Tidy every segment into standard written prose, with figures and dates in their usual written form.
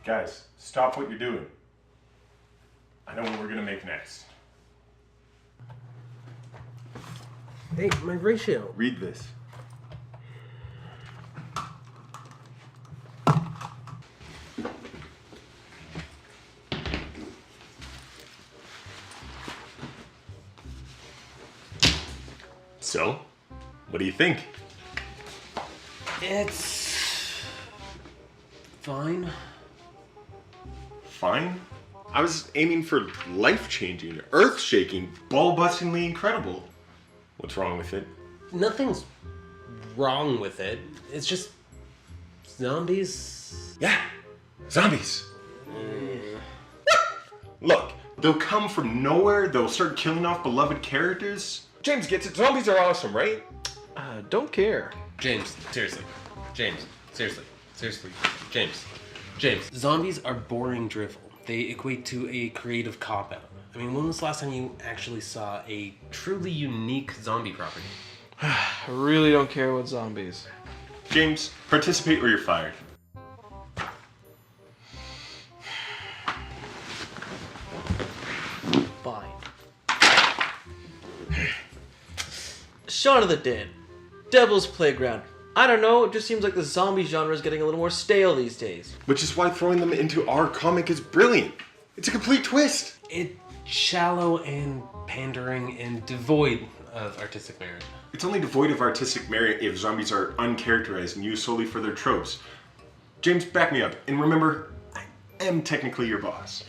Guys, stop what you're doing. I know what we're gonna make next. Hey, my ratio. Read this. So, what do you think? It's fine. Fine? I was aiming for life-changing, earth-shaking, ball-bustingly incredible. What's wrong with it? Nothing's wrong with it. It's just zombies. Yeah, zombies. Look, they'll come from nowhere, they'll start killing off beloved characters. James gets it, zombies are awesome, right? Don't care. James, seriously. James, seriously. Seriously. James. Zombies are boring drivel. They equate to a creative cop-out. I mean, when was the last time you actually saw a truly unique zombie property? I really don't care about zombies. James, participate or you're fired. Fine. Shaun of the Dead. Devil's Playground. I don't know, it just seems like the zombie genre is getting a little more stale these days. Which is why throwing them into our comic is brilliant. It's a complete twist. It's shallow and pandering and devoid of artistic merit. It's only devoid of artistic merit if zombies are uncharacterized and used solely for their tropes. James, back me up. And remember, I am technically your boss.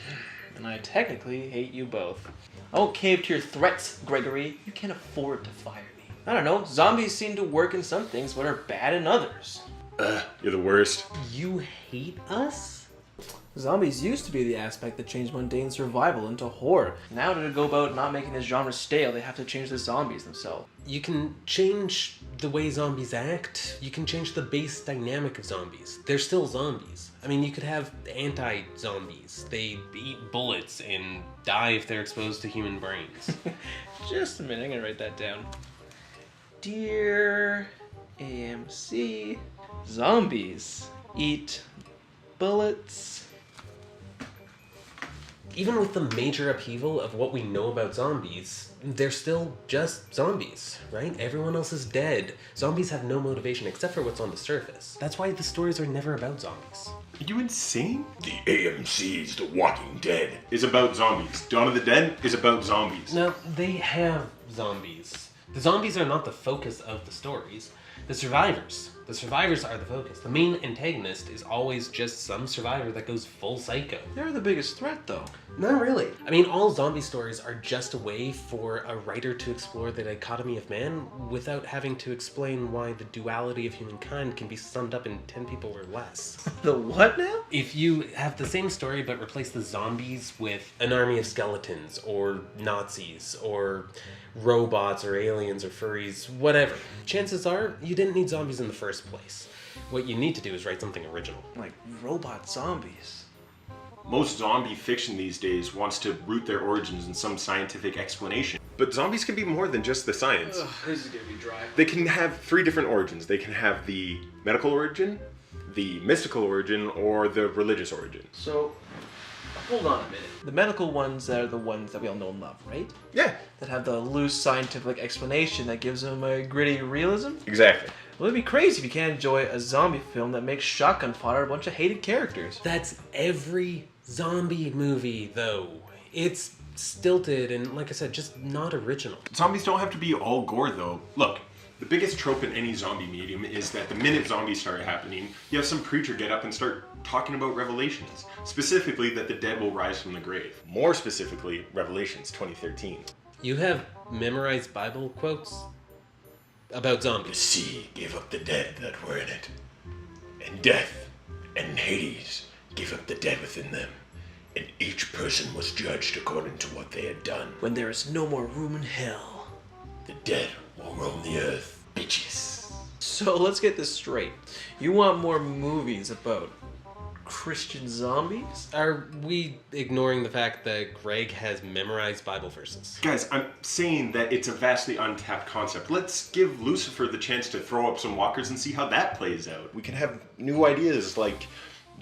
And I technically hate you both. I won't cave to your threats, Gregory. You can't afford to fire me. I don't know, zombies seem to work in some things but are bad in others. You're the worst. You hate us? Zombies used to be the aspect that changed mundane survival into horror. Now to go about not making this genre stale, they have to change the zombies themselves. You can change the way zombies act. You can change the base dynamic of zombies. They're still zombies. I mean, you could have anti-zombies. They eat bullets and die if they're exposed to human brains. Just a minute, I'm gonna write that down. Dear AMC, zombies eat bullets. Even with the major upheaval of what we know about zombies, they're still just zombies, right? Everyone else is dead. Zombies have no motivation except for what's on the surface. That's why the stories are never about zombies. Are you insane? The AMC's The Walking Dead is about zombies. Dawn of the Dead is about zombies. No, they have zombies. The zombies are not the focus of the stories. The survivors are the focus. The main antagonist is always just some survivor that goes full psycho. They're the biggest threat, though. Not really. I mean, all zombie stories are just a way for a writer to explore the dichotomy of man without having to explain why the duality of humankind can be summed up in 10 people or less. The what now? If you have the same story but replace the zombies with an army of skeletons or Nazis or robots or aliens or furries, whatever, chances are you didn't need zombies in the first place. What you need to do is write something original. Like robot zombies. Most zombie fiction these days wants to root their origins in some scientific explanation. But zombies can be more than just the science. Ugh, this is gonna be dry. They can have 3 different origins. They can have the medical origin, the mystical origin, or the religious origin. So, hold on a minute. The medical ones are the ones that we all know and love, right? Yeah, That have the loose scientific explanation that gives them a gritty realism? exactly. Well, it'd be crazy if you can't enjoy a zombie film that makes shotgun fodder a bunch of hated characters. That's every zombie movie, though. It's stilted and, like I said, just not original. Zombies don't have to be all gore, though. Look, the biggest trope in any zombie medium is that the minute zombies start happening, you have some preacher get up and start talking about Revelations. Specifically, that the dead will rise from the grave. More specifically, Revelations 2013. You have memorized Bible quotes about The zombies. sea gave up the dead that were in it, and death and Hades gave up the dead within them, and each person was judged according to what they had done. When there is no more room in hell. The dead will roam the earth, bitches. So let's get this straight. You want more movies about Christian zombies? Are we ignoring the fact that Greg has memorized Bible verses? Guys, I'm saying that it's a vastly untapped concept. Let's give Lucifer the chance to throw up some walkers and see how that plays out. We can have new ideas like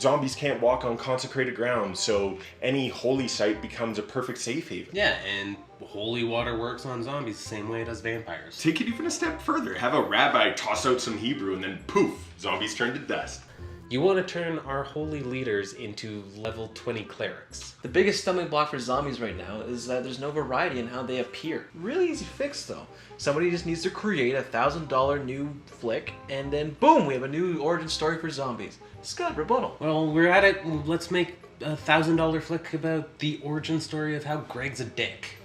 zombies can't walk on consecrated ground, so any holy site becomes a perfect safe haven. Yeah, and holy water works on zombies the same way it does vampires. Take it even a step further. Have a rabbi toss out some Hebrew and then poof, zombies turn to dust. You want to turn our holy leaders into level 20 clerics. The biggest stumbling block for zombies right now is that there's no variety in how they appear. Really easy fix though. Somebody just needs to create a $1,000 new flick, and then boom, we have a new origin story for zombies. Scott, rebuttal. Well, we're at it. Let's make a $1,000 flick about the origin story of how Greg's a dick.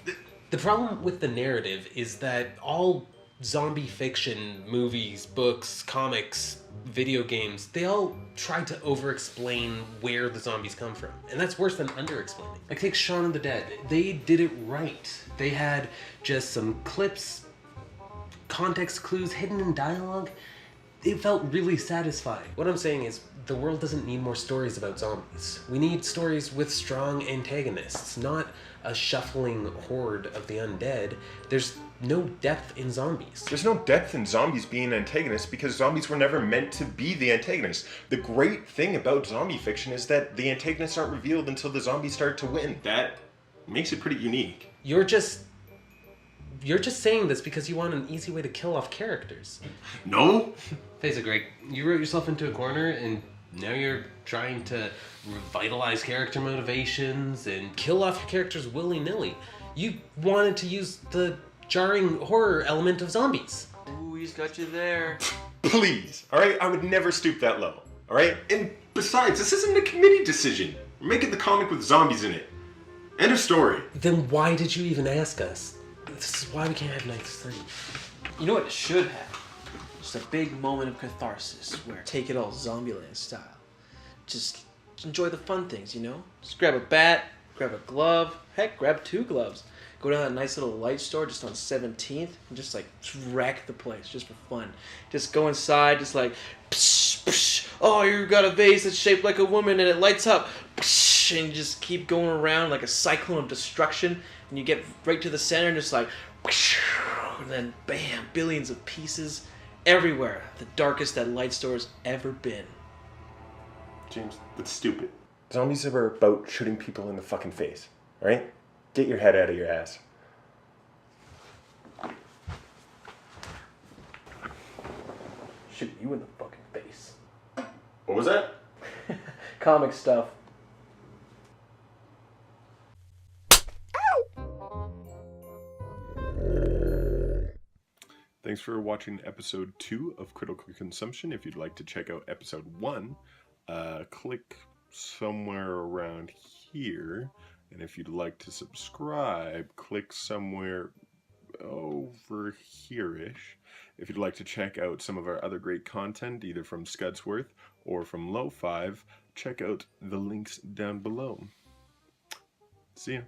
The problem with the narrative is that all zombie fiction, movies, books, comics, video games, they all try to over-explain where the zombies come from. And that's worse than under-explaining. Like, take Shaun of the Dead. They did it right. They had just some clips, context clues hidden in dialogue. It felt really satisfying. What I'm saying is, the world doesn't need more stories about zombies. We need stories with strong antagonists, not a shuffling horde of the undead. There's no depth in zombies. There's no depth in zombies being antagonists because zombies were never meant to be the antagonists. The great thing about zombie fiction is that the antagonists aren't revealed until the zombies start to win. That makes it pretty unique. You're just saying this because you want an easy way to kill off characters. No? Face it, Greg. You wrote yourself into a corner, and now you're trying to revitalize character motivations and kill off your characters willy-nilly. You wanted to use the jarring horror element of zombies. Ooh, he's got you there. Please, alright? I would never stoop that low, alright? And besides, this isn't a committee decision. We're making the comic with zombies in it. End of story. Then why did you even ask us? This is why we can't have nights 3. You know what it should have? Just a big moment of catharsis where take it all Zombieland style. Just enjoy the fun things, you know? Just grab a bat, Grab a glove. Heck, grab 2 gloves. Go down to that nice little light store just on 17th and just like wreck the place just for fun. Just go inside, just like, psh, psh, oh, you got a vase that's shaped like a woman and it lights up. Psh, and you just keep going around like a cyclone of destruction. And you get right to the center and just like, psh, and then bam, billions of pieces everywhere. The darkest that light store's ever been. James, that's stupid. Zombies are about shooting people in the fucking face, alright? Get your head out of your ass. Shoot you in the fucking face. What was that? Comic stuff. Thanks for watching episode 2 of Critical Consumption. If you'd like to check out episode 1, click somewhere around here. And if you'd like to subscribe, click somewhere over here-ish. If you'd like to check out some of our other great content, either from Scudsworth or from Low5, check out the links down below. See ya.